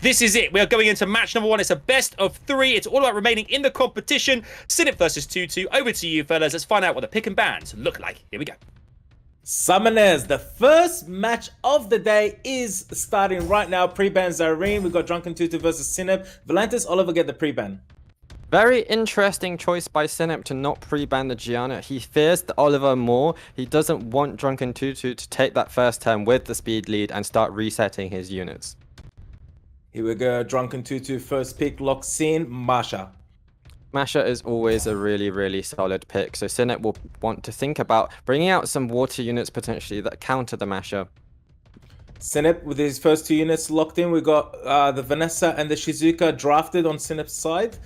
This is it. We are going into match number 1. It's a best of 3. It's all about remaining in the competition. Sinip versus Tutuh. Over to you, fellas. Let's find out what the pick and bans look like. Here we go. Summoners, the first match of the day is starting right now. Pre-ban Zareen. We've got Drunken Tutuh versus Sinip. Valantis, Oliver, get the pre-ban. Very interesting choice by Sinip to not pre-ban the Gianna. He fears the Oliver more. He doesn't want Drunken Tutuh to take that first turn with the speed lead and start resetting his units. Here we go. Drunken Tutuh first pick locks in. Masha. Masha is always a really solid pick, so Sinip will want to think about bringing out some water units potentially that counter the Masha. Sinip with his first 2 units locked in. We got the Vanessa and the Shizuka drafted on Sinip's side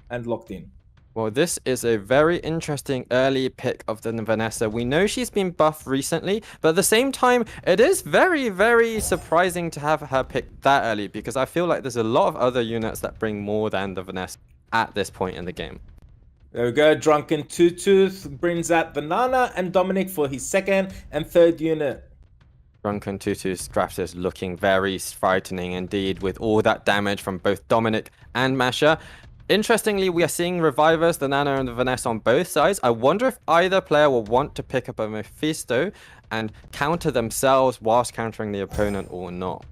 and locked in. Well, this is a very interesting early pick of the Vanessa. We know she's been buffed recently, but at the same time, it is very surprising to have her picked that early, because I feel like there's a lot of other units that bring more than the Vanessa at this point in the game. There we go. Drunken Tutuh brings out the Nana and Dominic for his second and third unit. Drunken Tutuh's draft is looking very frightening indeed, with all that damage from both Dominic and Masha. Interestingly, we are seeing revivers, the Nana and the Vanessa on both sides. I wonder if either player will want to pick up a Mephisto and counter themselves whilst countering the opponent or not.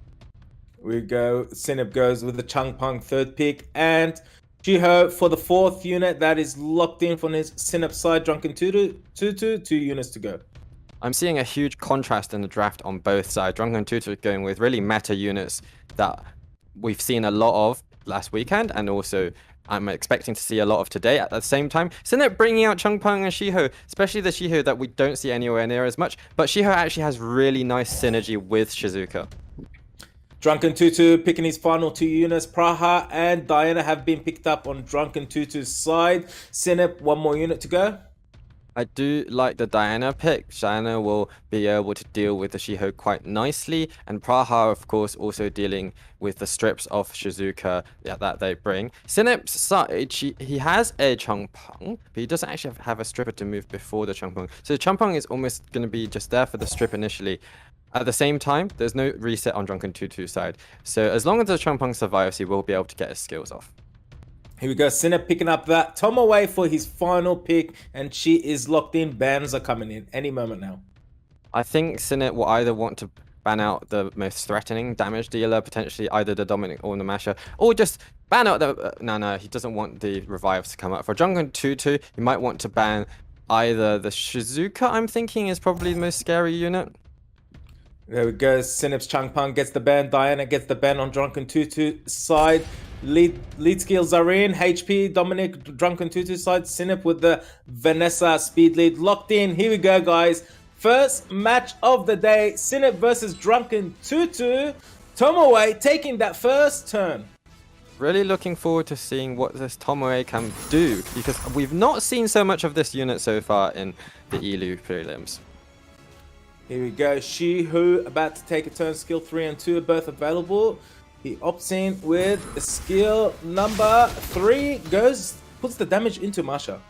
We go. Sinip goes with the Changpeng third pick, and Shiho for the 4th unit that is locked in from his Sinip side. Drunken Tutuh, 2 units to go. I'm seeing a huge contrast in the draft on both sides. Drunken Tutuh going with really meta units that we've seen a lot of last weekend, and also I'm expecting to see a lot of today. At the same time, Sinip bringing out Changpeng and Shiho, especially the Shiho that we don't see anywhere near as much, but Shiho actually has really nice synergy with Shizuka. Drunken Tutuh picking his final 2 units. Praha and Diana have been picked up on Drunken Tutuh's side. Sinip, 1 more unit to go. I do like the Diana pick. Diana will be able to deal with the Shiho quite nicely, and Praha, of course, also dealing with the strips of Shizuka that they bring. Sinip's side, he has a Changpeng, but he doesn't actually have a stripper to move before the Changpeng. So the Changpeng is almost going to be just there for the strip initially. At the same time, there's no reset on Drunken Tutuh's side. So as long as the Changpeng survives, he will be able to get his skills off. Here we go. Sinip picking up that Tomoe for his final pick, and she is locked in. Bans are coming in any moment now. I think Sinip will either want to ban out the most threatening damage dealer, potentially either the Dominic or the Masha, or just ban out the... No, he doesn't want the revives to come up. For Drunken Tutuh, he might want to ban either the Shizuka, I'm thinking, is probably the most scary unit. There we go. Sinip's Changpeng gets the ban. Diana gets the ban on Drunken Tutuh's side. Lead skills are in. HP, Dominic, Drunken Tutuh's side. Sinip with the Vanessa speed lead locked in. Here we go, guys. First match of the day. Sinip versus Drunken Tutuh. Tomoe taking that first turn. Really looking forward to seeing what this Tomoe can do, because we've not seen so much of this unit so far in the Elu prelims. Here we go. Shiho about to take a turn. Skill 3 and 2 are both available. He opts in with skill number 3. Puts the damage into Masha.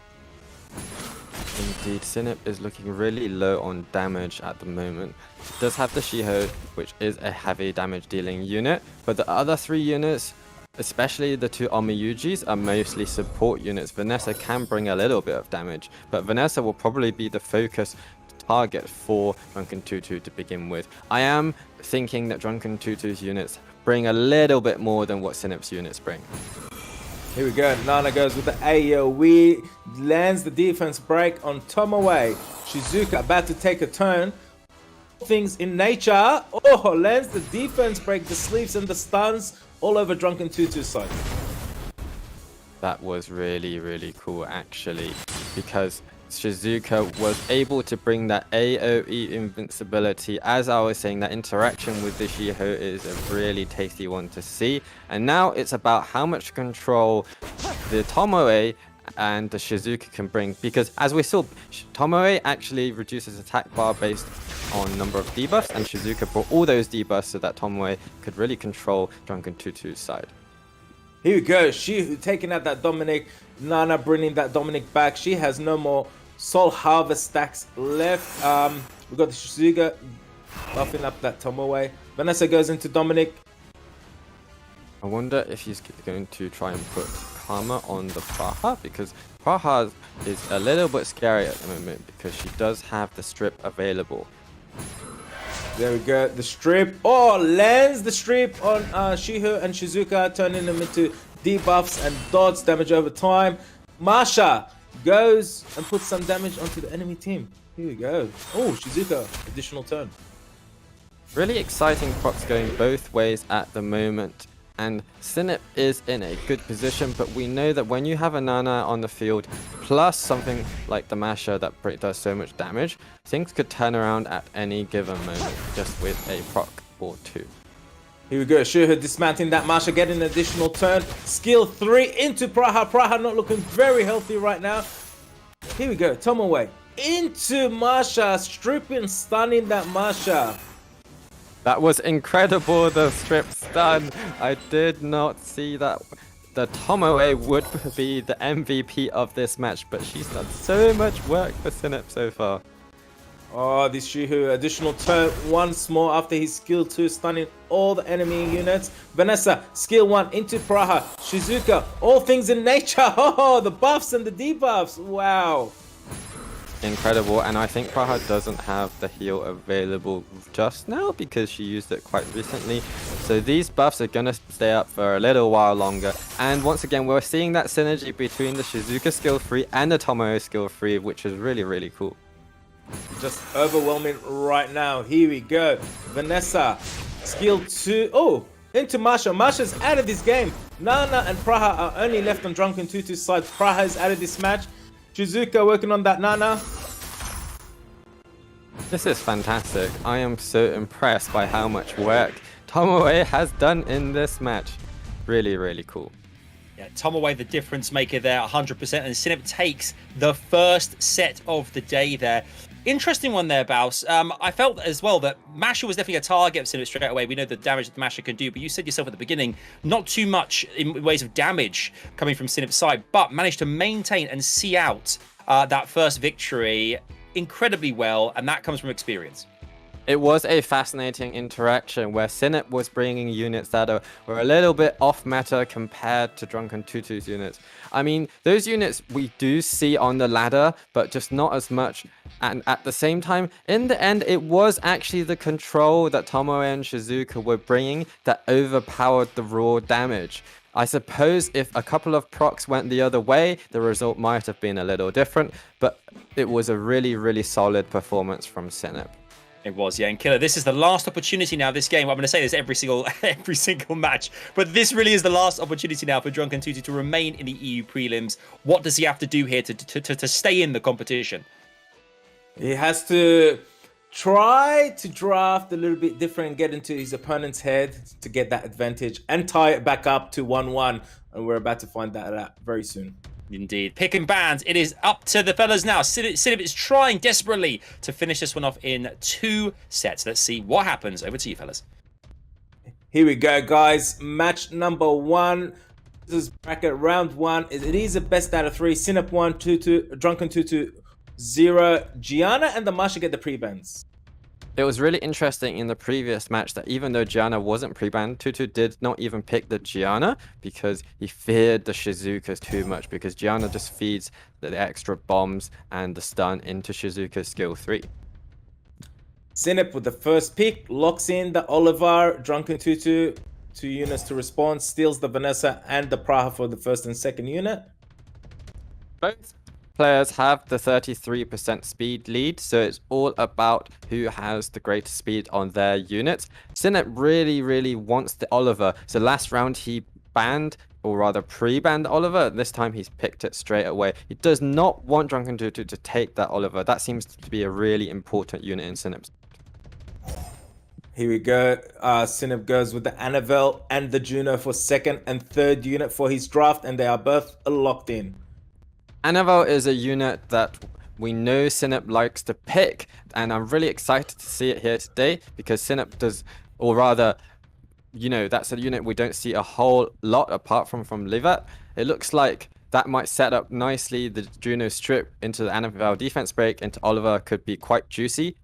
Indeed, Sinip is looking really low on damage at the moment. He does have the Shiho, which is a heavy damage dealing unit, but the other 3 units, especially the 2 Omiyujis, are mostly support units. Vanessa can bring a little bit of damage, but Vanessa will probably be the focus target for Drunken Tutuh to begin with. I am thinking that Drunken Tutuh's units bring a little bit more than what Sinip's units bring. Here we go. Nana goes with the AoE, lands the defense break on Tomoe. Shizuka about to take a turn. Things in nature. Oh, lands the defense break, the sleeps and the stuns all over Drunken Tutuh's side. That was really cool actually, because Shizuka was able to bring that AoE invincibility. As I was saying, that interaction with the Shiho is a really tasty one to see. And now it's about how much control the Tomoe and the Shizuka can bring, because as we saw, Tomoe actually reduces attack bar based on number of debuffs, and Shizuka brought all those debuffs so that Tomoe could really control Drunken Tutuh's side. Here we go. She taking out that Dominic. Nana bringing that Dominic back. She has no more Soul Harvest stacks left. We got the Shizuka buffing up that Tomoe. Vanessa goes into Dominic. I wonder if he's going to try and put Karma on the Praha, because Praha is a little bit scary at the moment because she does have the strip available. There we go. The strip. Oh, lands the strip on Shihu and Shizuka, turning them into debuffs and dodge damage over time. Masha goes and puts some damage onto the enemy team. Here we go. Oh, Shizuka, additional turn. Really exciting procs going both ways at the moment. And Sinip is in a good position, but we know that when you have a Nana on the field, plus something like the Masher that does so much damage, things could turn around at any given moment, just with a proc or two. Here we go, Shihu dismantling that Masha, getting an additional turn. Skill 3 into Praha. Praha not looking very healthy right now. Here we go, Tomoe into Masha, stripping, stunning that Masha. That was incredible, the strip stun. I did not see that. The Tomoe would be the MVP of this match, but she's done so much work for Sinip so far. Oh, this Shihu, additional turn once more after his skill 2, stunning all the enemy units. Vanessa, skill 1 into Praha. Shizuka, all things in nature. Oh, the buffs and the debuffs. Wow. Incredible, and I think Praha doesn't have the heal available just now because she used it quite recently. So these buffs are going to stay up for a little while longer. And once again, we're seeing that synergy between the Shizuka skill 3 and the Tomoe skill 3, which is really, really cool. Just overwhelming right now. Here we go. Vanessa, skill 2. Oh, into Masha. Masha's out of this game. Nana and Praha are only left on Drunken Tutu's side. Praha is out of this match. Shizuka working on that Nana. This is fantastic. I am so impressed by how much work Tomoe has done in this match. Really, really cool. Yeah, Tomoe, the difference maker there, 100%. And Sinip takes the first set of the day there. Interesting one there, Baus. I felt as well that Masha was definitely a target of Sinip straight away. We know the damage that Masha can do, but you said yourself at the beginning, not too much in ways of damage coming from Sinip's side, but managed to maintain and see out that first victory incredibly well, and that comes from experience. It was a fascinating interaction where Sinip was bringing units that were a little bit off meta compared to Drunken Tutu's units. I mean, those units we do see on the ladder, but just not as much. And at the same time, in the end, it was actually the control that Tomoe and Shizuka were bringing that overpowered the raw damage. I suppose if a couple of procs went the other way, the result might have been a little different, but it was a really, really solid performance from Sinip. It was, yeah. And Killer, this is the last opportunity now, this game. I'm going to say this every single match, but this really is the last opportunity now for Drunken Tutu to remain in the EU prelims. What does he have to do here to stay in the competition? He has to try to draft a little bit different, get into his opponent's head to get that advantage and tie it back up to 1-1. And we're about to find that out very soon. Indeed. Pick and bans. It is up to the fellas now. Sinip is trying desperately to finish this one off in 2 sets. Let's see what happens. Over to you, fellas. Here we go, guys. Match number 1. This is bracket round 1. It is a best out of 3. Sinip 1, Tutu, Drunken Tutu 0. Gianna and the Masha get the pre-bans. It was really interesting in the previous match that even though Gianna wasn't pre-banned, Tutu did not even pick the Gianna because he feared the Shizukas too much, because Gianna just feeds the extra bombs and the stun into Shizuka's skill 3. Sinip with the first pick, locks in the Oliver, Drunken Tutu, 2 units to respond, steals the Vanessa and the Praha for the first and second unit. Both players have the 33% speed lead, so it's all about who has the greatest speed on their units. Sinip really, really wants the Oliver, so last round he banned, or rather pre-banned Oliver. This time he's picked it straight away. He does not want Drunken Tutu to take that Oliver. That seems to be a really important unit in Sinip's. Here we go. Sinip goes with the Annabelle and the Juno for second and third unit for his draft, and they are both locked in. Annabelle is a unit that we know Sinip likes to pick, and I'm really excited to see it here today because Sinip does, or rather, you know, that's a unit we don't see a whole lot apart from Livat. It looks like that might set up nicely. The Juno strip into the Annabelle defense break into Oliver could be quite juicy.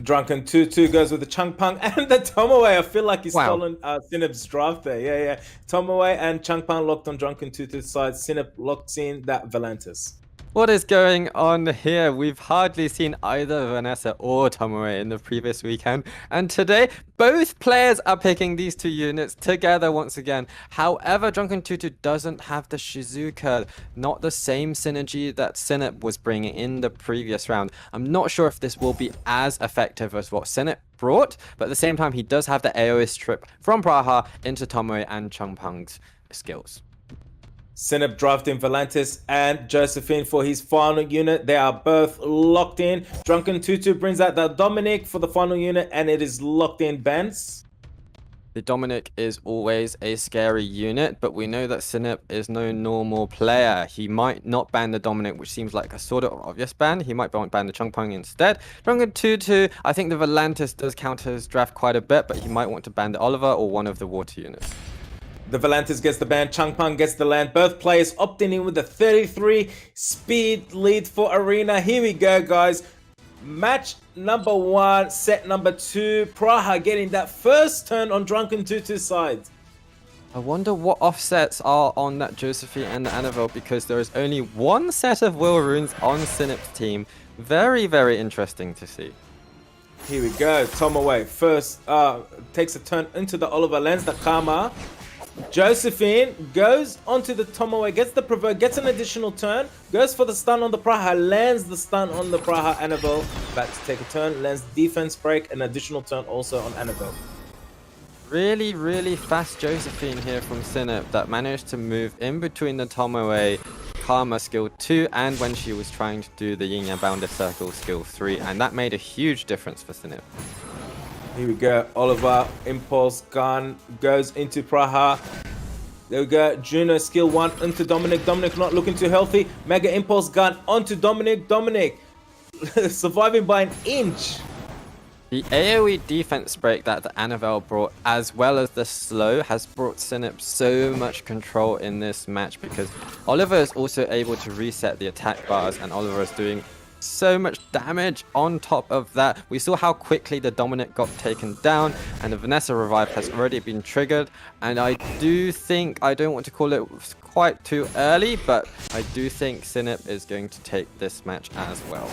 Drunken Tutuh goes with the Chung Pang and the Tomoe. I feel like he's Wow. stolen Sinip's draft there. Yeah. Tomoe and Chung Pang locked on Drunken Tutuh's side. Sinip locks in that Valantis. What is going on here? We've hardly seen either Vanessa or Tomoe in the previous weekend, and today both players are picking these two units together once again. However, Drunken Tutuh doesn't have the Shizuka, not the same synergy that Sinip was bringing in the previous round. I'm not sure if this will be as effective as what Sinip brought, but at the same time he does have the AoE strip from Praha into Tomoe and Chung Pang's skills. Sinip drafting Valantis and Josephine for his final unit. They are both locked in. Drunken Tutuh brings out the Dominic for the final unit, and it is locked in bans. The Dominic is always a scary unit, but we know that Sinip is no normal player. He might not ban the Dominic, which seems like a sort of obvious ban. He might ban the Chung Pang instead. Drunken Tutuh, I think the Valantis does counter his draft quite a bit, but he might want to ban the Oliver or one of the water units. The Valantis gets the ban, Chung Pang gets the land. Both players opting in with the 33 speed lead for Arena. Here we go, guys. Match number 1, set number 2. Praha getting that first turn on Drunken Tutuh's side. I wonder what offsets are on that Josephine and the Annabelle, because there is only one set of will runes on Sinip's team. Very, very interesting to see. Here we go. Tomoe first takes a turn into the Oliver, lands the Karma. Josephine goes onto the Tomoe, gets the provoke, gets an additional turn, goes for the stun on the Praha, lands the stun on the Praha Annabelle. About to take a turn, lands defense break, an additional turn also on Annabelle. Really, really fast Josephine here from Sinip that managed to move in between the Tomoe Karma skill 2 and when she was trying to do the Yin Yang Bounded Circle skill 3, and that made a huge difference for Sinip. Here we go. Oliver, Impulse Gun goes into Praha. There we go. Juno, skill 1 into Dominic. Dominic not looking too healthy. Mega Impulse Gun onto Dominic. Dominic surviving by an inch. The AoE defense break that the Annabelle brought, as well as the slow, has brought Sinip so much control in this match, because Oliver is also able to reset the attack bars, and Oliver is doing so much damage on top of that. We saw how quickly the Dominic got taken down, and the Vanessa revive has already been triggered, and I do think, I don't want to call it quite too early, but I do think Sinip is going to take this match as well.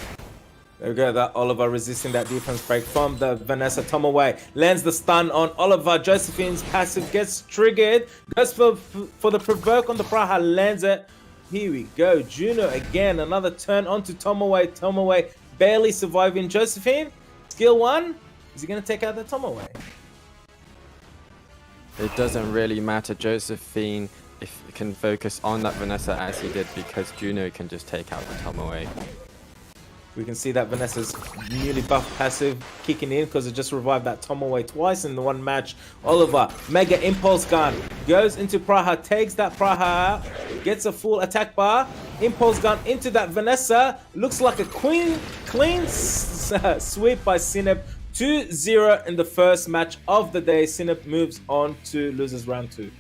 There we go, that Oliver resisting that defense break from the Vanessa. Tomoe lands the stun on Oliver. Josephine's passive gets triggered, goes for the provoke on the Praha, lands it. Here we go, Juno again, another turn onto Tomoe. Tomoe barely surviving Josephine. Skill 1, is he going to take out the Tomoe? It doesn't really matter, Josephine, if you can focus on that Vanessa as he did, because Juno can just take out the Tomoe. We can see that Vanessa's newly buffed passive kicking in because it just revived that Tomoe twice in the one match. Oliver, Mega Impulse Gun, goes into Praha, takes that Praha out, gets a full attack bar. Impulse Gun into that Vanessa. Looks like a clean sweep by Sinip. 2-0 in the first match of the day. Sinip moves on to losers round 2.